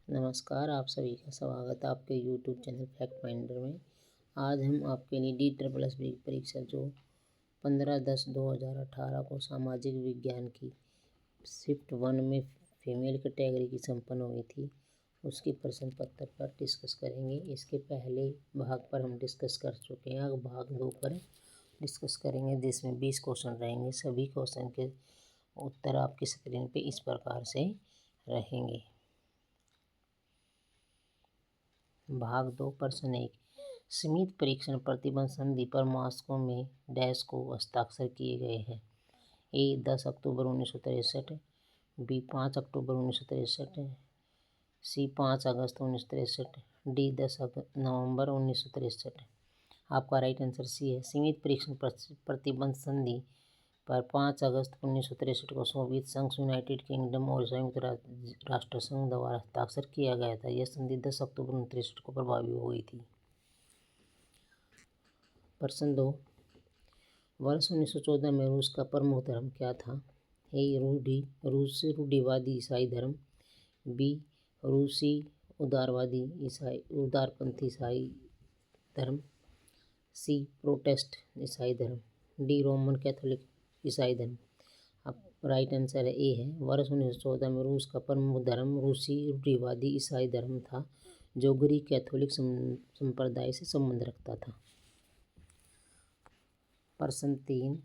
नमस्कार, आप सभी का स्वागत है आपके यूट्यूब चैनल फैक्ट फाइंडर में। आज हम आपके लिए DSSS परीक्षा जो 15/10/2018 को सामाजिक विज्ञान की शिफ्ट 1 में फीमेल कैटेगरी की संपन्न हुई थी, उसकी प्रश्न पत्र पर डिस्कस करेंगे। इसके पहले भाग पर हम डिस्कस कर चुके हैं, अब भाग 2 पर डिस्कस करेंगे, जिसमें 20 क्वेश्चन रहेंगे। सभी क्वेश्चन के उत्तर आपकी स्क्रीन पे इस प्रकार से रहेंगे। भाग 2 प्रश्न 1, सीमित परीक्षण प्रतिबंध संधि पर मॉस्को में डैश को हस्ताक्षर किए गए हैं। ए 10 अक्टूबर 1963, बी 5 अक्टूबर 1963, सी 5 अगस्त 1963, डी 10 नवंबर 1963। आपका राइट आंसर सी है। सीमित परीक्षण प्रतिबंध संधि पर 5 अगस्त 1963 को सोवियत संघ, यूनाइटेड किंगडम और संयुक्त राष्ट्र संघ द्वारा हस्ताक्षर किया गया था। यह संधि 10 अक्टूबर 1963 को प्रभावी हो गई थी। प्रश्न 2, वर्ष 1914 में रूस का प्रमुख धर्म क्या था? ए रूस रूढ़िवादी ईसाई धर्म, बी रूसी उदारपंथी ईसाई धर्म, सी प्रोटेस्ट ईसाई धर्म, डी रोमन कैथोलिक ईसाई धर्म। अब राइट आंसर ए है। वर्ष 1914 में रूस का प्रमुख धर्म रूसी रूढ़िवादी ईसाई धर्म था, जो ग्रीक कैथोलिक संप्रदाय से संबंध रखता था। प्रश्न 3,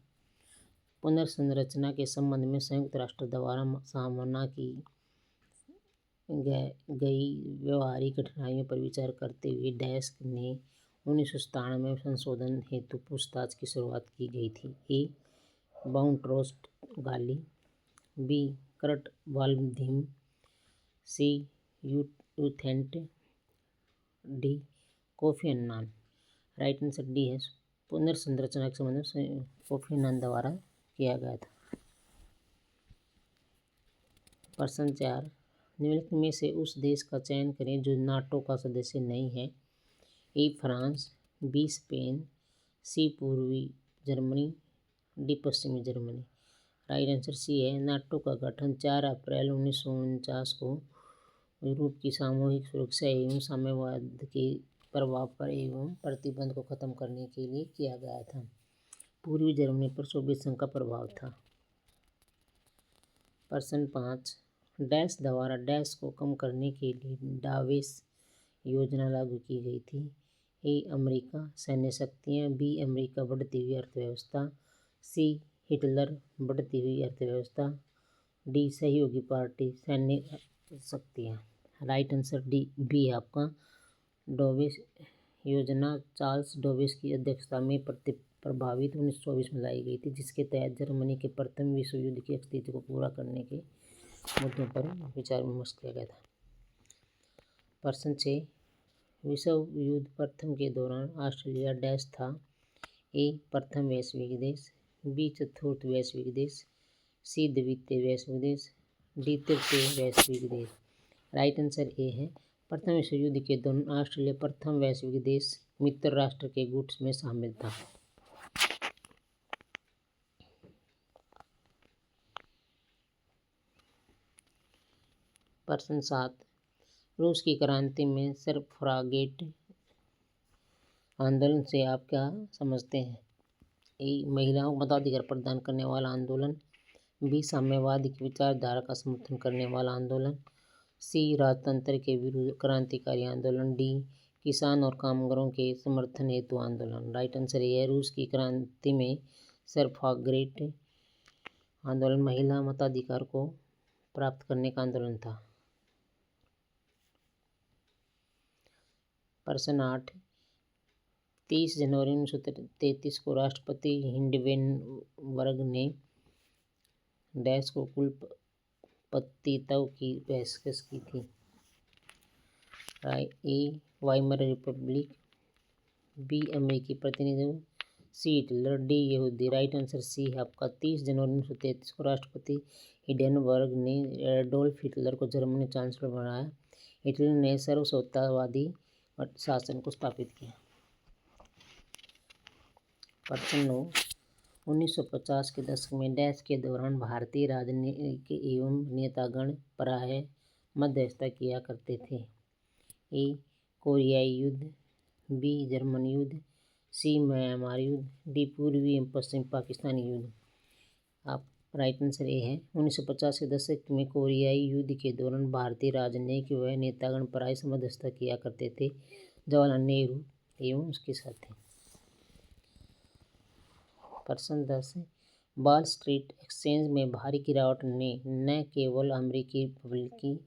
पुनर्संरचना के संबंध में संयुक्त राष्ट्र द्वारा सामना की गई व्यवहारिक कठिनाइयों पर विचार करते हुए डैश ने 1997 में संशोधन हेतु पूछताछ की शुरुआत की गई थी। A Boutros Ghali, B Kurt Waldheim, C U Thant, D Kofi Annan. Right answer D है। पुनर्संरचना के संबंध में कोफी अन्नान द्वारा किया गया था। प्रश्न 4, निम्नलिखित में से उस देश का चयन करें जो नाटो का सदस्य नहीं है। ए फ्रांस, बी स्पेन, सी पूर्वी जर्मनी, डी पश्चिमी जर्मनी। राइट आंसर सी है। नाटो का गठन 4 अप्रैल 1949 को यूरोप की सामूहिक सुरक्षा एवं साम्यवाद के प्रभाव पर एवं प्रतिबंध को खत्म करने के लिए किया गया था। पूर्वी जर्मनी पर सोवियत संघ का प्रभाव था। प्रश्न 5, डैश द्वारा डैश को कम करने के लिए डावेस योजना लागू की गई थी। ए अमेरिका सैन्य शक्तियाँ, बी अमेरिका बढ़ती हुई अर्थव्यवस्था, सी हिटलर बढ़ती हुई अर्थव्यवस्था, डी सहयोगी पार्टी सैन्य शक्तियाँ। राइट आंसर डी बी है आपका। डोवेस योजना चार्ल्स डोवेस की अध्यक्षता में प्रभावित 1924 में लाई गई थी, जिसके तहत जर्मनी के प्रथम विश्व युद्ध की स्थिति को पूरा करने के मुद्दों पर विचार विमर्श किया गया था। प्रश्न 6, विश्व युद्ध प्रथम के दौरान ऑस्ट्रेलिया डैश था। ए प्रथम वैश्विक देश, बी चतुर्थ वैश्विक देश, सी द्वितीय वैश्विक देश, डी तृतीय वैश्विक देश। राइट आंसर ए है। प्रथम विश्व युद्ध के दौरान ऑस्ट्रेलिया प्रथम वैश्विक देश मित्र राष्ट्र के गुट में शामिल था। प्रश्न 7, रूस की क्रांति में सफरागेट आंदोलन से आप क्या समझते हैं? ए महिलाओं को मताधिकार प्रदान करने वाला आंदोलन, बी साम्यवाद की विचारधारा का समर्थन करने वाला आंदोलन, सी राजतंत्र के विरुद्ध क्रांतिकारी आंदोलन, डी किसान और कामगारों के समर्थन हेतु आंदोलन। राइट आंसर ये है। रूस की क्रांति में सफरागेट आंदोलन महिला मताधिकार को प्राप्त करने का आंदोलन था। प्रश्न 8, 30 जनवरी 1933 को राष्ट्रपति हिंडेनबर्ग ने डैश को कुलपतित्व की पेशकश की थी। ए वाइमर रिपब्लिक, बी अमेरिकी प्रतिनिधित्व, सी हिटलर, डी यहूदी। राइट आंसर सी है आपका। 30 जनवरी 1933 को राष्ट्रपति हिंडेनबर्ग ने एडोल्फ हिटलर को जर्मनी चांसलर बनाया। हिटलर ने सर्वसत्तावादी शासन को स्थापित किया। प्रश्न 9, 1950 के दशक में डैश के दौरान भारतीय राजनीतिक एवं नेतागण प्रायः मध्यस्थता किया करते थे। ए कोरियाई युद्ध, बी जर्मन युद्ध, सी म्यांमार युद्ध, डी पूर्वी एवं पश्चिम पाकिस्तानी युद्ध। आप राइट आंसर ए है। 1950 के दशक में कोरियाई युद्ध के दौरान भारतीय राजनयिक व नेतागण प्रायः मध्यस्थता किया करते थे, जवाहरलाल नेहरू एवं उसके साथी। प्रश्न 10 वॉल स्ट्रीट एक्सचेंज में भारी गिरावट ने न केवल अमेरिकी पब्लिक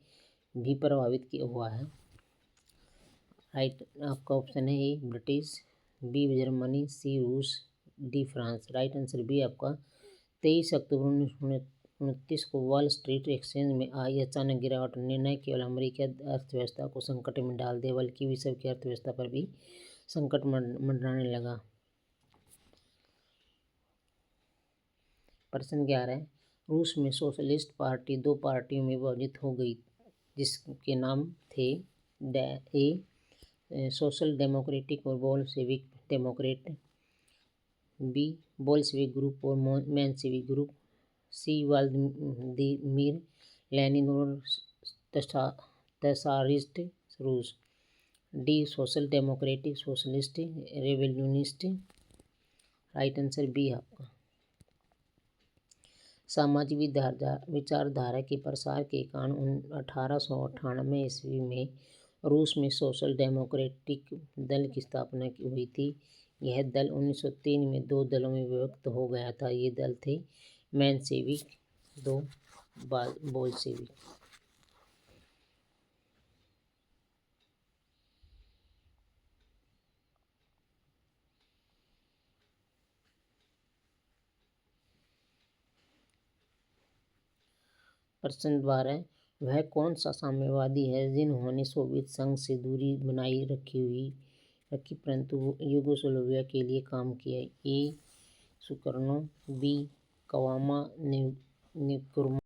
भी प्रभावित हुआ है। राइट आपका ऑप्शन है A British, B Germany, C रूस, D France. Right answer B आपका। 23 अक्टूबर 1929 को वॉल स्ट्रीट एक्सचेंज में आई अचानक गिरावट ने न केवल अमेरिकी अर्थव्यवस्था को संकट में डाल दिया बल्कि विश्व की अर्थव्यवस्था पर भी संकट मंडराने लगा। प्रश्न 11 रूस में सोशलिस्ट पार्टी दो पार्टियों में विभाजित हो गई, जिसके नाम थे ए सोशल डेमोक्रेटिक और Bolshevik democrat, B Bolshevik group और Menshevik group, C Vladimir Lenin और तसारिस्ट रूस, D social democratic socialist revolutionist. Right answer B आपका। सामाजिक विचारधारा के प्रसार के कारण 1898 ईस्वी में रूस में सोशल डेमोक्रेटिक दल की स्थापना हुई थी। यह दल 1903 में दो दलों में विभक्त हो गया था। ये दल थे मेंशेविक, दो बोल्शेविक। प्रश्न 12 वह कौन सा साम्यवादी है जिन्होंने सोवियत संघ से दूरी बनाई रखी परंतु यूगोस्लाविया के लिए काम किया? ए सुकर्नो, बी कवामा निक्रुमा,